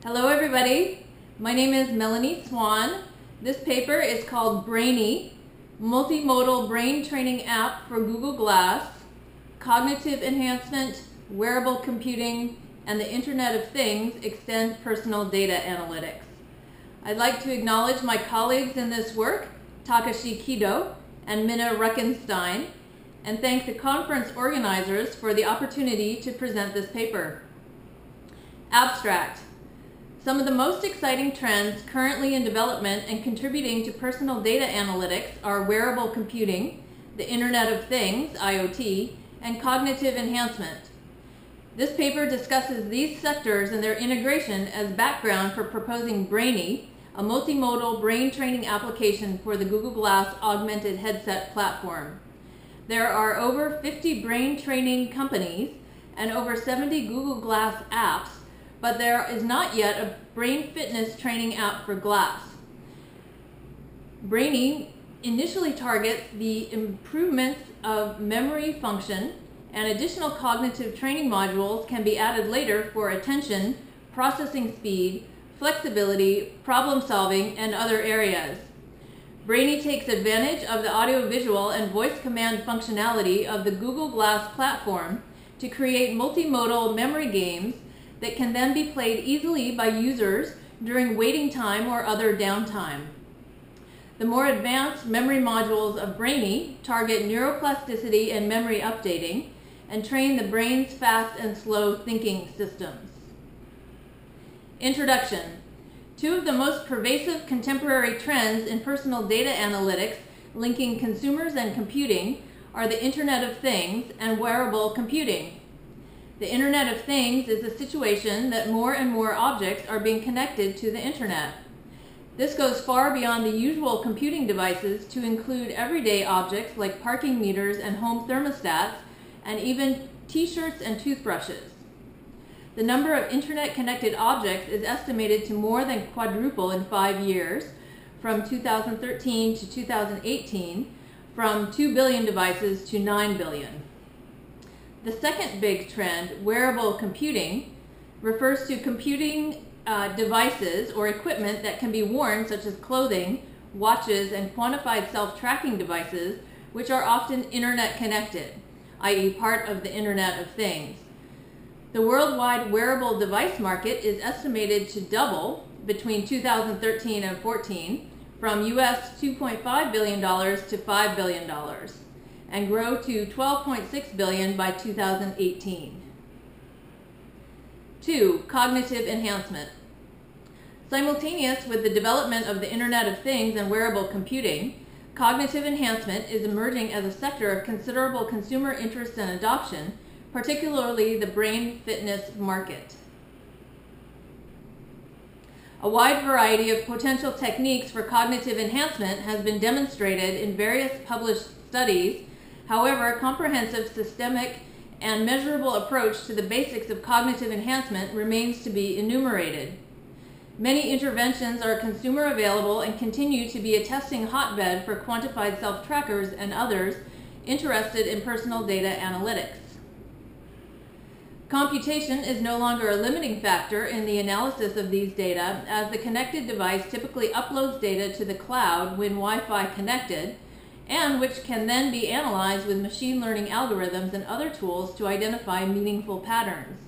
Hello everybody, my name is Melanie Swan. This paper is called Brainy, Multi-modal Brain Training App for Google Glass, Cognitive Enhancement, Wearable Computing, and the Internet of Things Extend Personal Data Analytics. I'd like to acknowledge my colleagues in this work, Takashi Kido and Minna Reckenstein, and thank the conference organizers for the opportunity to present this paper. Abstract. Some of the most exciting trends currently in development and contributing to personal data analytics are wearable computing, the Internet of Things, IoT, and cognitive enhancement. This paper discusses these sectors and their integration as background for proposing Brainy, a multimodal brain training application for the Google Glass augmented headset platform. There are over 50 brain training companies and over 70 Google Glass apps, but there is not yet a brain fitness training app for glass. Brainy initially targets the improvements of memory function, and additional cognitive training modules can be added later for attention, processing speed, flexibility, problem solving, and other areas. Brainy takes advantage of the audiovisual and voice command functionality of the Google Glass platform to create multimodal memory games that can then be played easily by users during waiting time or other downtime. The more advanced memory modules of Brainy target neuroplasticity and memory updating and train the brain's fast and slow thinking systems. Introduction. Two of the most pervasive contemporary trends in personal data analytics linking consumers and computing are the Internet of Things and wearable computing. The Internet of Things is a situation that more and more objects are being connected to the Internet. This goes far beyond the usual computing devices to include everyday objects like parking meters and home thermostats, and even t-shirts and toothbrushes. The number of Internet-connected objects is estimated to more than quadruple in 5 years, from 2013 to 2018, from 2 billion devices to 9 billion. The second big trend, wearable computing, refers to computing devices or equipment that can be worn, such as clothing, watches, and quantified self-tracking devices, which are often Internet connected, i.e. part of the Internet of Things. The worldwide wearable device market is estimated to double between 2013 and 14, from US $2.5 billion to $5 billion, and grow to $12.6 billion by 2018. 2. Cognitive enhancement. Simultaneous with the development of the Internet of Things and wearable computing, cognitive enhancement is emerging as a sector of considerable consumer interest and adoption, particularly the brain fitness market. A wide variety of potential techniques for cognitive enhancement has been demonstrated in various published studies. However, a comprehensive, systemic, and measurable approach to the basics of cognitive enhancement remains to be enumerated. Many interventions are consumer available and continue to be a testing hotbed for quantified self-trackers and others interested in personal data analytics. Computation is no longer a limiting factor in the analysis of these data, as the connected device typically uploads data to the cloud when Wi-Fi connected, and which can then be analyzed with machine learning algorithms and other tools to identify meaningful patterns.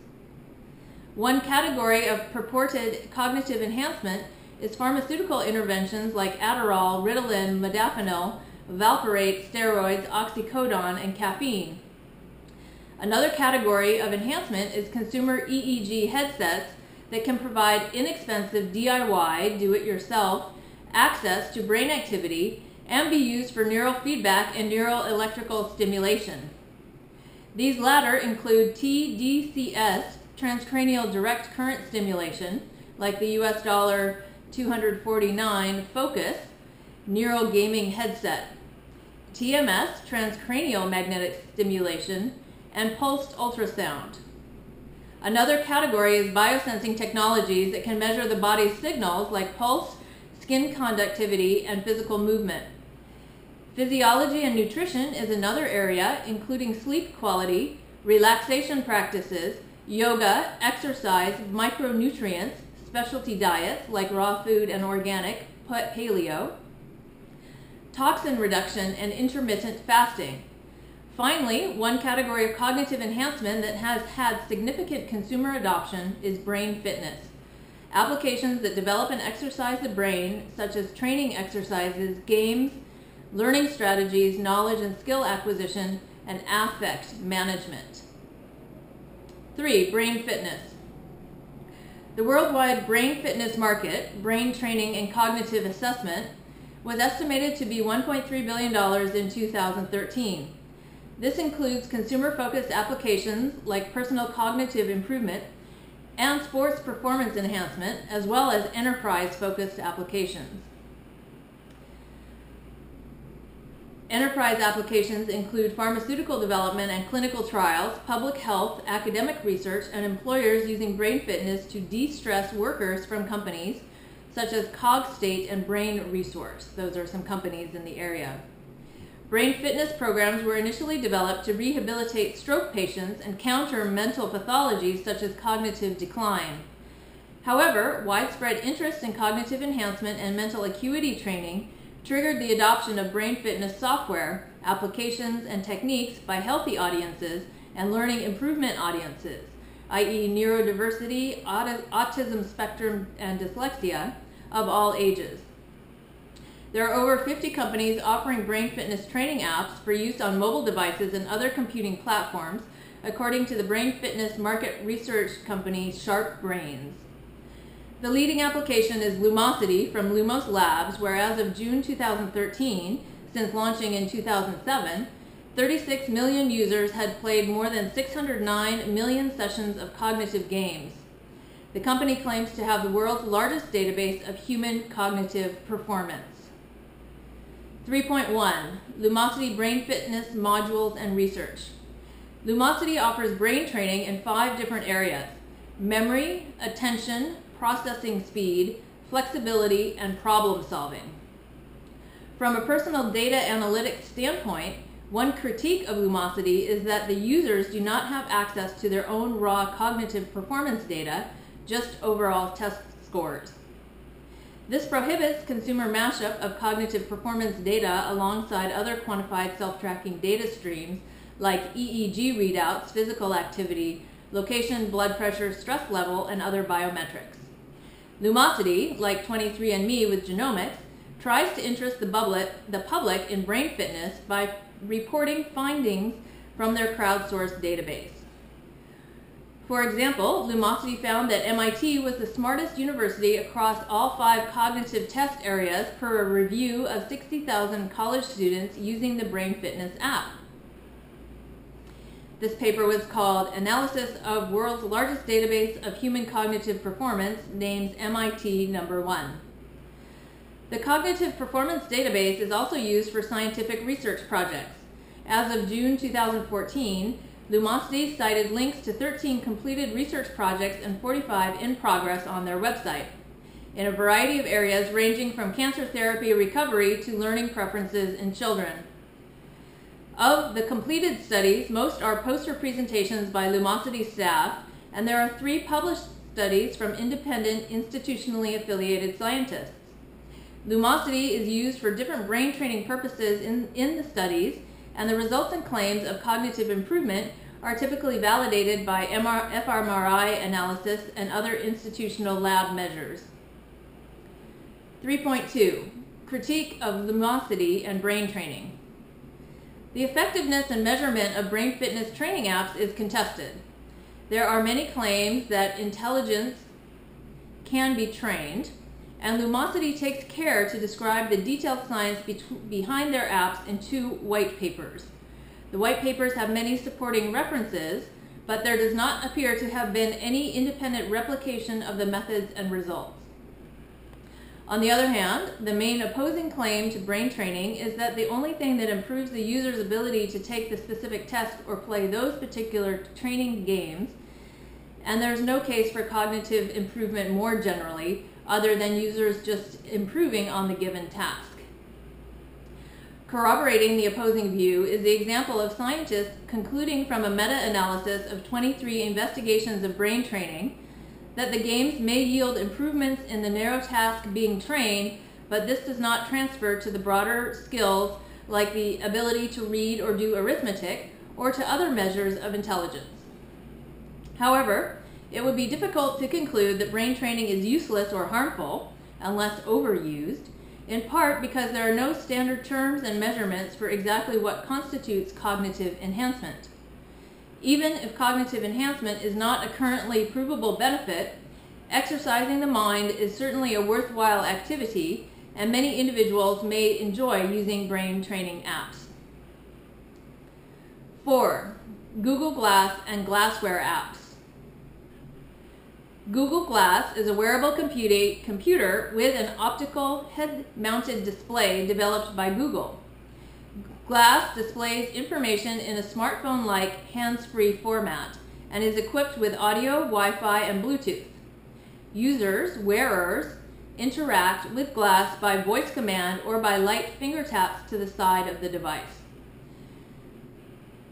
One category of purported cognitive enhancement is pharmaceutical interventions like Adderall, Ritalin, modafinil, valproate, steroids, oxycodone, and caffeine. Another category of enhancement is consumer EEG headsets that can provide inexpensive DIY, do-it-yourself, access to brain activity and be used for neural feedback and neural electrical stimulation. These latter include TDCS, transcranial direct current stimulation, like the US $249 Focus neural gaming headset, TMS, transcranial magnetic stimulation, and pulsed ultrasound. Another category is biosensing technologies that can measure the body's signals like pulse, skin conductivity, and physical movement. Physiology and nutrition is another area, including sleep quality, relaxation practices, yoga, exercise, micronutrients, specialty diets like raw food and organic, paleo, toxin reduction, and intermittent fasting. Finally, one category of cognitive enhancement that has had significant consumer adoption is brain fitness. Applications that develop and exercise the brain, such as training exercises, games, learning strategies, knowledge and skill acquisition, and affect management. 3. Brain fitness. The worldwide brain fitness market, brain training and cognitive assessment, was estimated to be $1.3 billion in 2013. This includes consumer-focused applications like personal cognitive improvement and sports performance enhancement, as well as enterprise-focused applications. Enterprise applications include pharmaceutical development and clinical trials, public health, academic research, and employers using brain fitness to de-stress workers from companies such as Cogstate and Brain Resource. Those are some companies in the area. Brain fitness programs were initially developed to rehabilitate stroke patients and counter mental pathologies such as cognitive decline. However, widespread interest in cognitive enhancement and mental acuity training triggered the adoption of brain fitness software, applications, and techniques by healthy audiences and learning improvement audiences, i.e. neurodiversity, autism spectrum, and dyslexia of all ages. There are over 50 companies offering brain fitness training apps for use on mobile devices and other computing platforms, according to the brain fitness market research company Sharp Brains. The leading application is Lumosity from Lumos Labs, where as of June 2013, since launching in 2007, 36 million users had played more than 609 million sessions of cognitive games. The company claims to have the world's largest database of human cognitive performance. 3.1. Lumosity Brain Fitness Modules and Research. Lumosity offers brain training in 5 different areas: memory, attention, processing speed, flexibility, and problem solving. From a personal data analytics standpoint, one critique of Lumosity is that the users do not have access to their own raw cognitive performance data, just overall test scores. This prohibits consumer mashup of cognitive performance data alongside other quantified self-tracking data streams like EEG readouts, physical activity, location, blood pressure, stress level, and other biometrics. Lumosity, like 23andMe with genomics, tries to interest the public in brain fitness by reporting findings from their crowdsourced database. For example, Lumosity found that MIT was the smartest university across all 5 cognitive test areas per a review of 60,000 college students using the Brain Fitness app. This paper was called Analysis of World's Largest Database of Human Cognitive Performance, named MIT number 1. The Cognitive Performance Database is also used for scientific research projects. As of June 2014, Lumosity cited links to 13 completed research projects and 45 in progress on their website, in a variety of areas ranging from cancer therapy recovery to learning preferences in children. Of the completed studies, most are poster presentations by Lumosity staff, and there are 3 published studies from independent, institutionally affiliated scientists. Lumosity is used for different brain training purposes in the studies, and the results and claims of cognitive improvement are typically validated by fMRI analysis and other institutional lab measures. 3.2. Critique of Lumosity and brain training. The effectiveness and measurement of brain fitness training apps is contested. There are many claims that intelligence can be trained, and Lumosity takes care to describe the detailed science behind their apps in 2 white papers. The white papers have many supporting references, but there does not appear to have been any independent replication of the methods and results. On the other hand, the main opposing claim to brain training is that the only thing that improves the user's ability to take the specific test or play those particular training games, and there's no case for cognitive improvement more generally, other than users just improving on the given task. Corroborating the opposing view is the example of scientists concluding from a meta-analysis of 23 investigations of brain training that the games may yield improvements in the narrow task being trained, but this does not transfer to the broader skills like the ability to read or do arithmetic or to other measures of intelligence. However, it would be difficult to conclude that brain training is useless or harmful unless overused, in part because there are no standard terms and measurements for exactly what constitutes cognitive enhancement. Even if cognitive enhancement is not a currently provable benefit, exercising the mind is certainly a worthwhile activity, and many individuals may enjoy using brain training apps. 4. Google Glass and glassware apps. Google Glass is a wearable computer with an optical head-mounted display developed by Google. Glass displays information in a smartphone-like hands-free format and is equipped with audio, Wi-Fi, and Bluetooth. Users, wearers, interact with Glass by voice command or by light finger taps to the side of the device.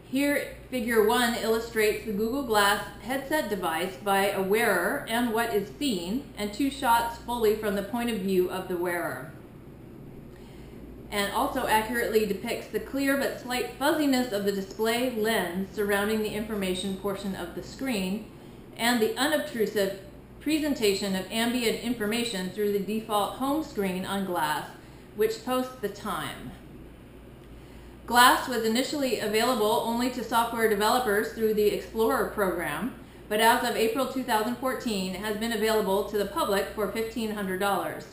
Here, Figure 1 illustrates the Google Glass headset device by a wearer and what is seen, and 2 shots fully from the point of view of the wearer. And also accurately depicts the clear but slight fuzziness of the display lens surrounding the information portion of the screen, and the unobtrusive presentation of ambient information through the default home screen on Glass, which posts the time. Glass was initially available only to software developers through the Explorer program, but as of April 2014 has been available to the public for $1,500.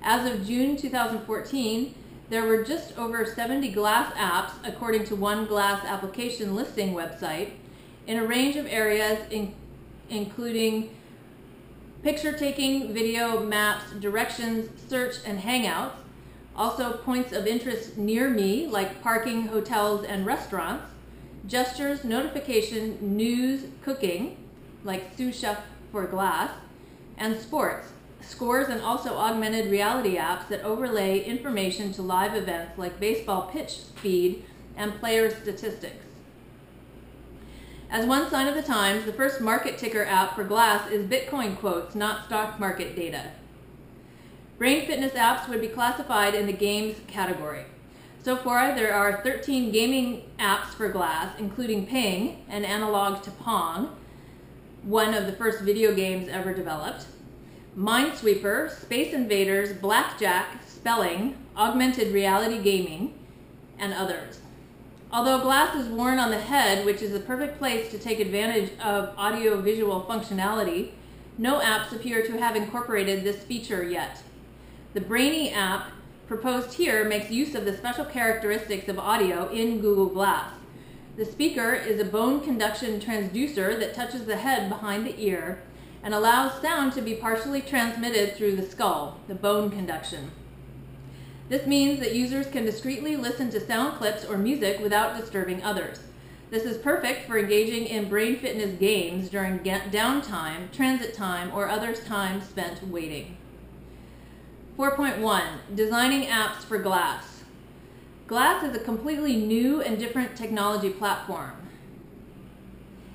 As of June 2014, there were just over 70 Glass apps, according to one Glass application listing website, in a range of areas including picture taking, video, maps, directions, search, and hangouts. Also points of interest near me, like parking, hotels, and restaurants, gestures, notification, news, cooking, like Sous Chef for Glass, and sports, scores, and also augmented reality apps that overlay information to live events like baseball pitch speed and player statistics. As one sign of the times, the first market ticker app for Glass is Bitcoin quotes, not stock market data. Brain fitness apps would be classified in the games category. So far, there are 13 gaming apps for Glass, including Ping, an analog to Pong, one of the first video games ever developed, Minesweeper, Space Invaders, Blackjack, Spelling, Augmented Reality Gaming, and others. Although Glass is worn on the head, which is the perfect place to take advantage of audio-visual functionality, no apps appear to have incorporated this feature yet. The Brainy app proposed here makes use of the special characteristics of audio in Google Glass. The speaker is a bone conduction transducer that touches the head behind the ear and allows sound to be partially transmitted through the skull, the bone conduction. This means that users can discreetly listen to sound clips or music without disturbing others. This is perfect for engaging in brain fitness games during downtime, transit time, or other time spent waiting. 4.1. Designing apps for Glass. Glass is a completely new and different technology platform.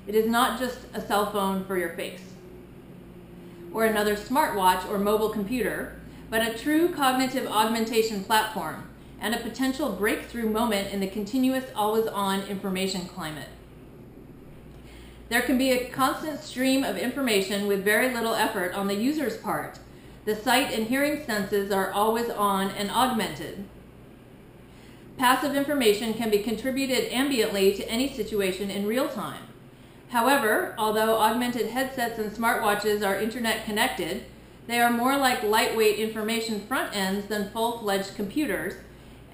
It is not just a cell phone for your face, or another smartwatch or mobile computer, but a true cognitive augmentation platform and a potential breakthrough moment in the continuous always-on information climate. There can be a constant stream of information with very little effort on the user's part. The sight and hearing senses are always on and augmented. Passive information can be contributed ambiently to any situation in real time. However, although augmented headsets and smartwatches are internet connected, they are more like lightweight information front ends than full-fledged computers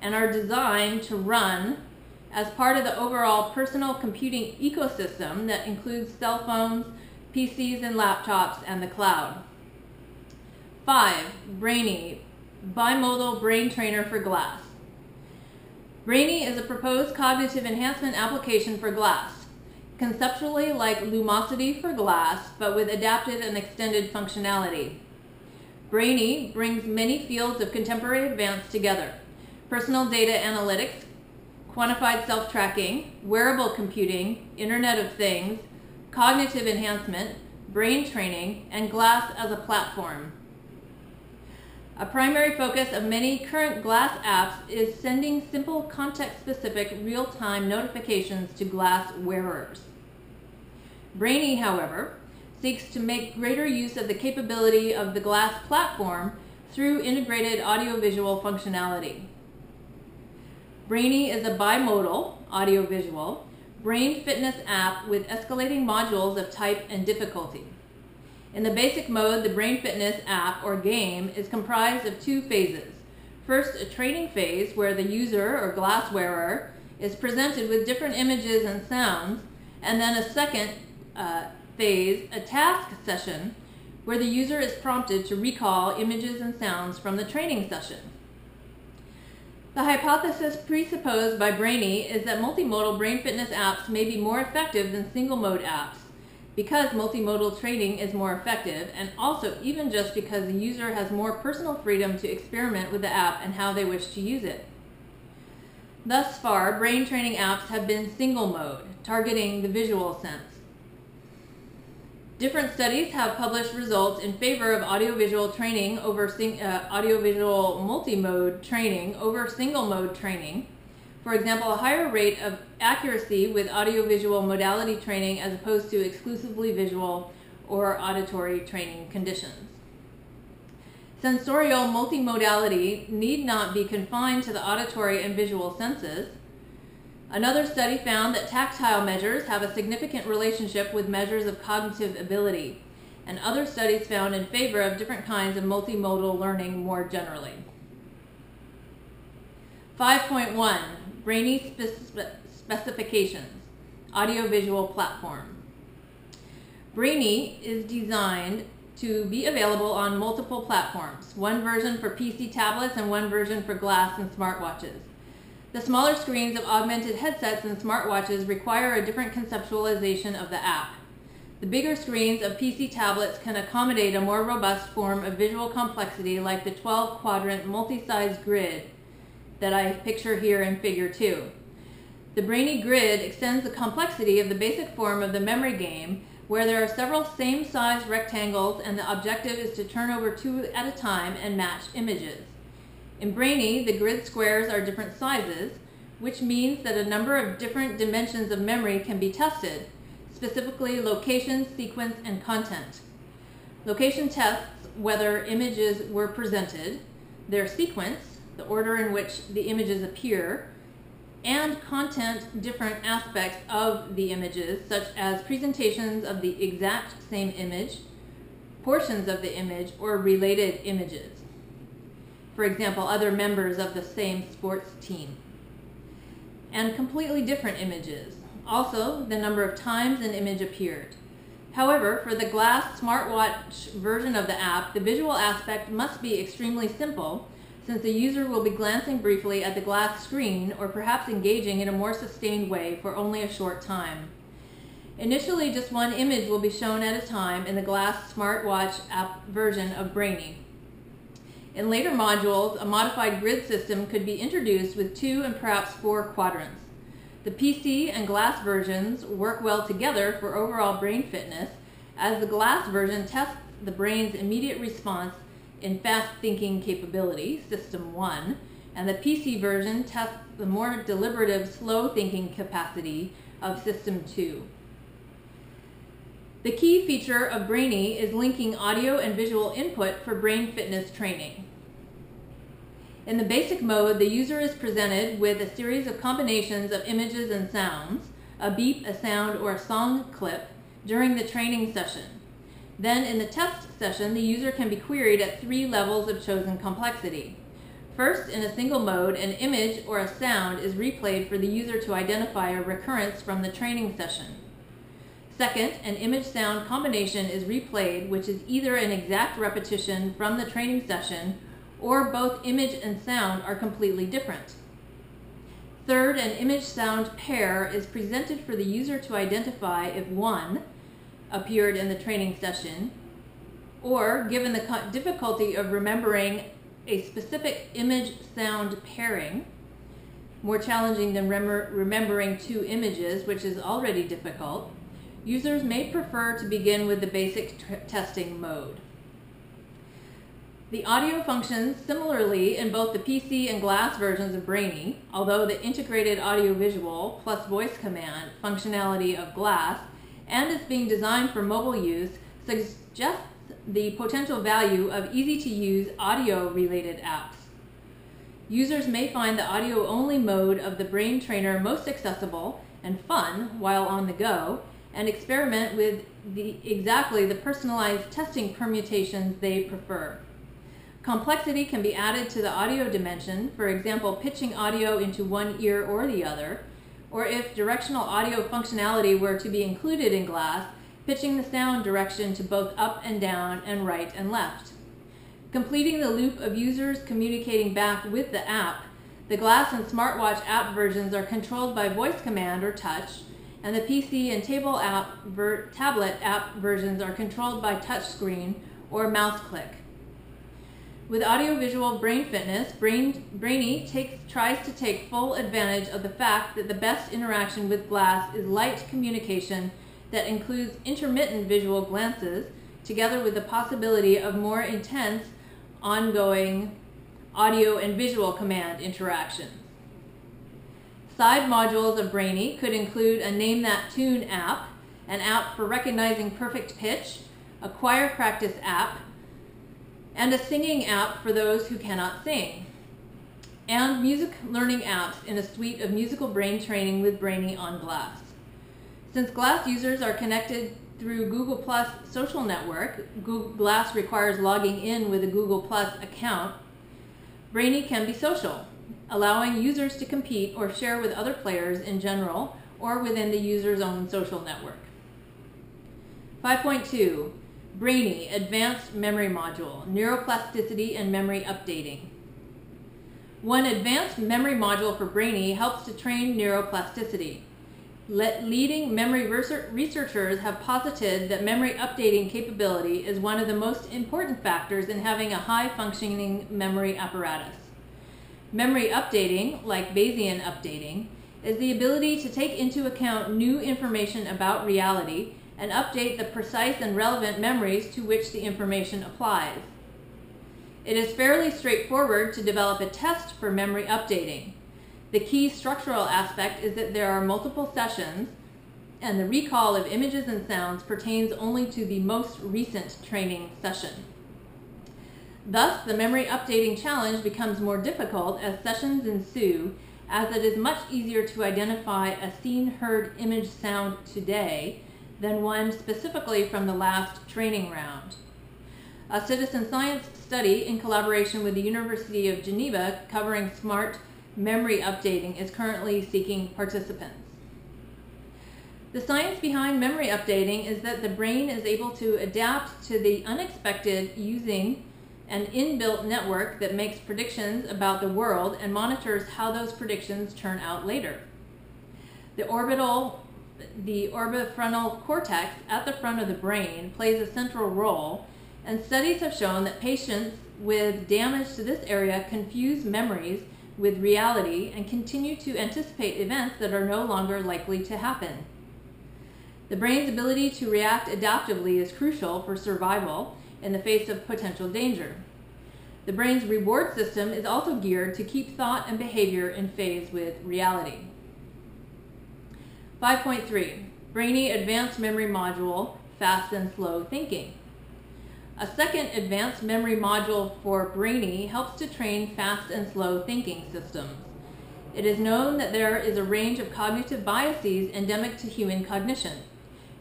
and are designed to run as part of the overall personal computing ecosystem that includes cell phones, PCs and laptops, and the cloud. 5. Brainy, Bimodal brain trainer for Glass. Brainy is a proposed cognitive enhancement application for Glass, conceptually like Lumosity for Glass, but with adapted and extended functionality. Brainy brings many fields of contemporary advance together: personal data analytics, quantified self-tracking, wearable computing, Internet of Things, cognitive enhancement, brain training, and glass as a platform. A primary focus of many current glass apps is sending simple context-specific real-time notifications to glass wearers. Brainy, however, seeks to make greater use of the capability of the glass platform through integrated audiovisual functionality. Brainy is a bimodal, audiovisual, brain fitness app with escalating modules of type and difficulty. In the basic mode, the brain fitness app or game is comprised of two phases. First, a training phase where the user or glass wearer is presented with different images and sounds, and then a second phase, a task session, where the user is prompted to recall images and sounds from the training session. The hypothesis presupposed by Brainy is that multimodal brain fitness apps may be more effective than single-mode apps because multimodal training is more effective, and also even just because the user has more personal freedom to experiment with the app and how they wish to use it. Thus far, brain training apps have been single-mode, targeting the visual sense. Different studies have published results in favor of audiovisual training over audiovisual multi-mode training over single-mode training. For example, a higher rate of accuracy with audiovisual modality training as opposed to exclusively visual or auditory training conditions. Sensorial multimodality need not be confined to the auditory and visual senses. Another study found that tactile measures have a significant relationship with measures of cognitive ability, and other studies found in favor of different kinds of multimodal learning more generally. 5.1 Brainy Specifications, Audiovisual Platform. Brainy is designed to be available on multiple platforms, one version for PC tablets and one version for glass and smartwatches. The smaller screens of augmented headsets and smartwatches require a different conceptualization of the app. The bigger screens of PC tablets can accommodate a more robust form of visual complexity like the 12-quadrant multi-size grid that I picture here in Figure 2. The Brainy Grid extends the complexity of the basic form of the memory game, where there are several same-size rectangles and the objective is to turn over two at a time and match images. In Brainy, the grid squares are different sizes, which means that a number of different dimensions of memory can be tested, specifically location, sequence, and content. Location tests whether images were presented, their sequence, the order in which the images appear, and content different aspects of the images, such as presentations of the exact same image, portions of the image, or related images. For example, other members of the same sports team. And completely different images. Also, the number of times an image appeared. However, for the glass smartwatch version of the app, the visual aspect must be extremely simple, since the user will be glancing briefly at the glass screen or perhaps engaging in a more sustained way for only a short time. Initially, just one image will be shown at a time in the glass smartwatch app version of Brainy. In later modules, a modified grid system could be introduced with 2 and perhaps 4 quadrants. The PC and glass versions work well together for overall brain fitness, as the glass version tests the brain's immediate response in fast thinking capability, System 1, and the PC version tests the more deliberative, slow thinking capacity of System 2. The key feature of Brainy is linking audio and visual input for brain fitness training. In the basic mode, the user is presented with a series of combinations of images and sounds, a beep, a sound, or a song clip during the training session. Then in the test session, the user can be queried at 3 levels of chosen complexity. First, in a single mode, an image or a sound is replayed for the user to identify a recurrence from the training session. Second, an image-sound combination is replayed, which is either an exact repetition from the training session or both image and sound are completely different. Third, an image-sound pair is presented for the user to identify if one appeared in the training session, or given the difficulty of remembering a specific image-sound pairing, more challenging than remembering 2 images, which is already difficult, Users may prefer to begin with the basic testing mode. The audio functions similarly in both the PC and glass versions of Brainy, although the integrated audio-visual plus voice command functionality of glass and is being designed for mobile use suggests the potential value of easy-to-use audio-related apps. Users may find the audio-only mode of the Brain Trainer most accessible and fun while on the go, and experiment with exactly the personalized testing permutations they prefer. Complexity can be added to the audio dimension, for example, pitching audio into one ear or the other, or if directional audio functionality were to be included in glass, pitching the sound direction to both up and down and right and left. Completing the loop of users communicating back with the app, the glass and smartwatch app versions are controlled by voice command or touch, and the PC and tablet app versions are controlled by touchscreen or mouse click. With audiovisual brain fitness, Brainy tries to take full advantage of the fact that the best interaction with glass is light communication that includes intermittent visual glances, together with the possibility of more intense, ongoing audio and visual command interactions. Side modules of Brainy could include a Name That Tune app, an app for recognizing perfect pitch, a choir practice app, and a singing app for those who cannot sing, and music learning apps in a suite of musical brain training with Brainy on Glass. Since Glass users are connected through Google+ social network, Glass requires logging in with a Google+ account, Brainy can be social, allowing users to compete or share with other players in general or within the user's own social network. 5.2. Brainy Advanced Memory Module, Neuroplasticity and Memory Updating. One advanced memory module for Brainy helps to train neuroplasticity. Leading memory researchers have posited that memory updating capability is one of the most important factors in having a high-functioning memory apparatus. Memory updating, like Bayesian updating, is the ability to take into account new information about reality and update the precise and relevant memories to which the information applies. It is fairly straightforward to develop a test for memory updating. The key structural aspect is that there are multiple sessions, and the recall of images and sounds pertains only to the most recent training session. Thus, the memory updating challenge becomes more difficult as sessions ensue, as it is much easier to identify a seen, heard, image, sound today than one specifically from the last training round. A citizen science study in collaboration with the University of Geneva covering smart memory updating is currently seeking participants. The science behind memory updating is that the brain is able to adapt to the unexpected using an inbuilt network that makes predictions about the world and monitors how those predictions turn out later. The orbifrontal cortex at the front of the brain plays a central role, and studies have shown that patients with damage to this area confuse memories with reality and continue to anticipate events that are no longer likely to happen. The brain's ability to react adaptively is crucial for survival in the face of potential danger. The brain's reward system is also geared to keep thought and behavior in phase with reality. 5.3. Brainy Advanced Memory Module, Fast and Slow Thinking. A second advanced memory module for Brainy helps to train fast and slow thinking systems. It is known that there is a range of cognitive biases endemic to human cognition.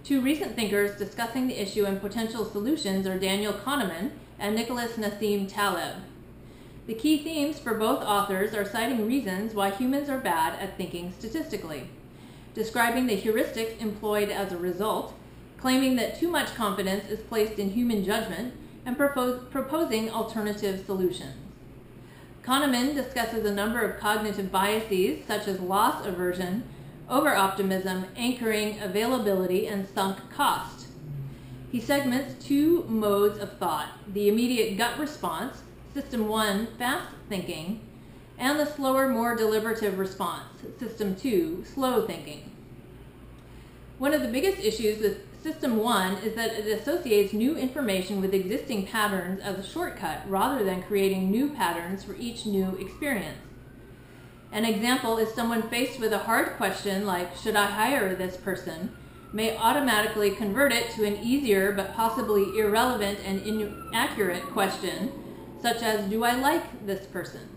Two recent thinkers discussing the issue and potential solutions are Daniel Kahneman and Nicholas Nassim Taleb. The key themes for both authors are citing reasons why humans are bad at thinking statistically, describing the heuristics employed as a result, claiming that too much confidence is placed in human judgment, and proposing alternative solutions. Kahneman discusses a number of cognitive biases such as loss aversion, over-optimism, anchoring, availability, and sunk cost. He segments two modes of thought: the immediate gut response, System 1, fast thinking, and the slower, more deliberative response, System 2, slow thinking. One of the biggest issues with System 1 is that it associates new information with existing patterns as a shortcut rather than creating new patterns for each new experience. An example is someone faced with a hard question like, should I hire this person, may automatically convert it to an easier but possibly irrelevant and inaccurate question, such as, do I like this person?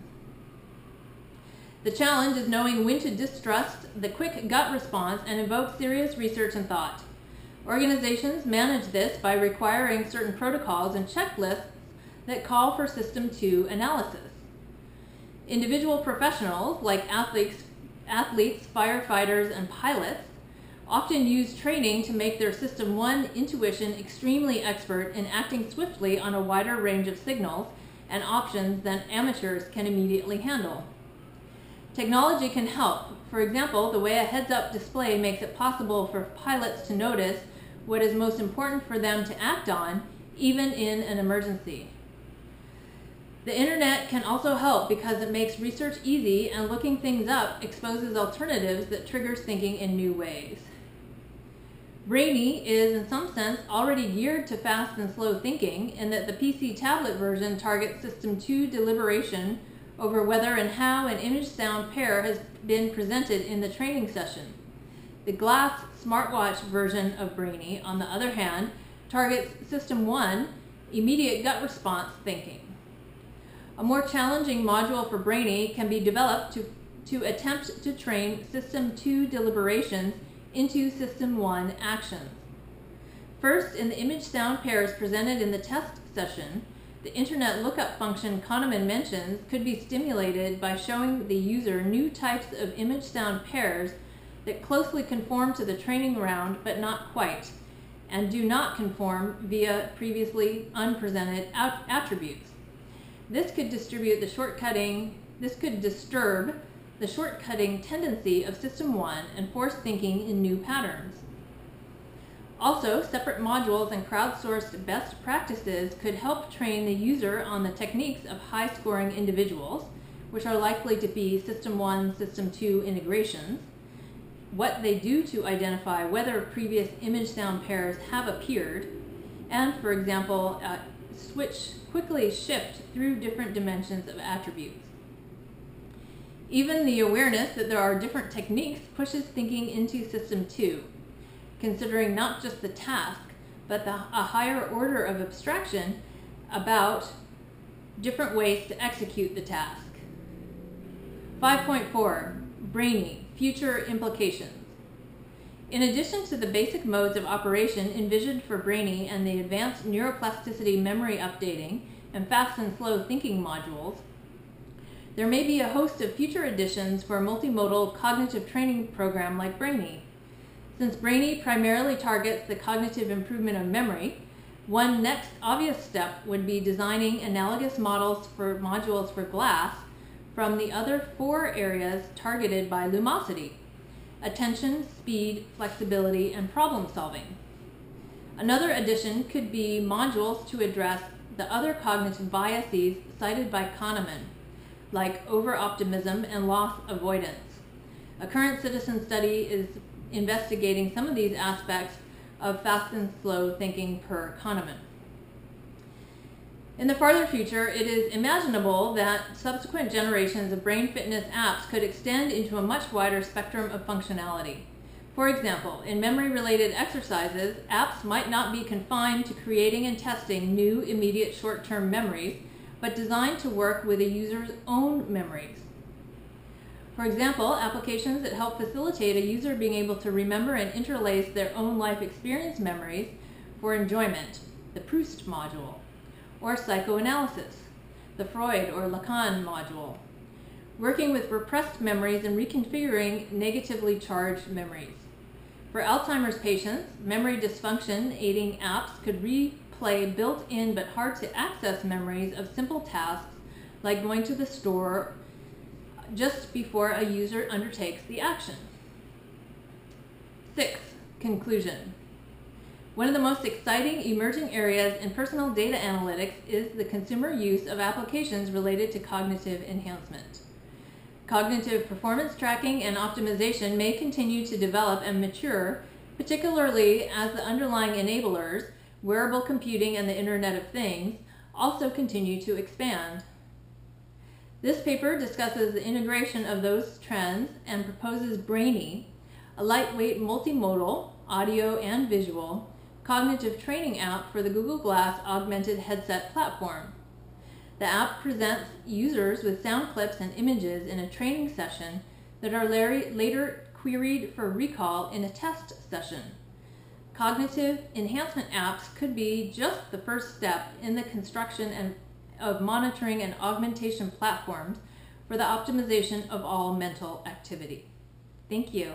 The challenge is knowing when to distrust the quick gut response and invoke serious research and thought. Organizations manage this by requiring certain protocols and checklists that call for System 2 analysis. Individual professionals, like athletes, firefighters, and pilots, often use training to make their System 1 intuition extremely expert in acting swiftly on a wider range of signals and options than amateurs can immediately handle. Technology can help. For example, the way a heads-up display makes it possible for pilots to notice what is most important for them to act on, even in an emergency. The internet can also help because it makes research easy, and looking things up exposes alternatives that triggers thinking in new ways. Brainy is, in some sense, already geared to fast and slow thinking in that the PC tablet version targets System 2 deliberation over whether and how an image-sound pair has been presented in the training session. The glass smartwatch version of Brainy, on the other hand, targets System 1, immediate gut response thinking. A more challenging module for Brainy can be developed to attempt to train System 2 deliberations into System 1 actions. First, in the image-sound pairs presented in the test session, the internet lookup function Kahneman mentions could be stimulated by showing the user new types of image-sound pairs that closely conform to the training round but not quite, and do not conform via previously unpresented attributes. This could disturb the shortcutting tendency of System 1 and force thinking in new patterns. Also, separate modules and crowdsourced best practices could help train the user on the techniques of high-scoring individuals, which are likely to be System 1, System 2 integrations, what they do to identify whether previous image-sound pairs have appeared, and, for example, quickly shift through different dimensions of attributes. Even the awareness that there are different techniques pushes thinking into System 2, considering not just the task, but a higher order of abstraction about different ways to execute the task. 5.4, Brainy, Future Implications. In addition to the basic modes of operation envisioned for Brainy and the advanced neuroplasticity memory updating and fast and slow thinking modules, there may be a host of future additions for a multimodal cognitive training program like Brainy. Since Brainy primarily targets the cognitive improvement of memory, one next obvious step would be designing analogous modules for glass from the other 4 areas targeted by lumosity: attention, speed, flexibility, and problem solving. Another addition could be modules to address the other cognitive biases cited by Kahneman, like over-optimism and loss avoidance. A current citizen study is investigating some of these aspects of fast and slow thinking per Kahneman. In the farther future, it is imaginable that subsequent generations of brain fitness apps could extend into a much wider spectrum of functionality. For example, in memory-related exercises, apps might not be confined to creating and testing new immediate short-term memories, but designed to work with a user's own memories. For example, applications that help facilitate a user being able to remember and interlace their own life experience memories for enjoyment, the Proust module, or psychoanalysis, the Freud or Lacan module, working with repressed memories and reconfiguring negatively charged memories. For Alzheimer's patients, memory dysfunction aiding apps could replay built-in but hard-to-access memories of simple tasks like going to the store just before a user undertakes the action. 6. Conclusion. One of the most exciting emerging areas in personal data analytics is the consumer use of applications related to cognitive enhancement. Cognitive performance tracking and optimization may continue to develop and mature, particularly as the underlying enablers, wearable computing and the Internet of Things, also continue to expand. This paper discusses the integration of those trends and proposes Brainy, a lightweight multimodal, audio and visual, cognitive training app for the Google Glass augmented headset platform. The app presents users with sound clips and images in a training session that are later queried for recall in a test session. Cognitive enhancement apps could be just the first step in the construction of monitoring and augmentation platforms for the optimization of all mental activity. Thank you.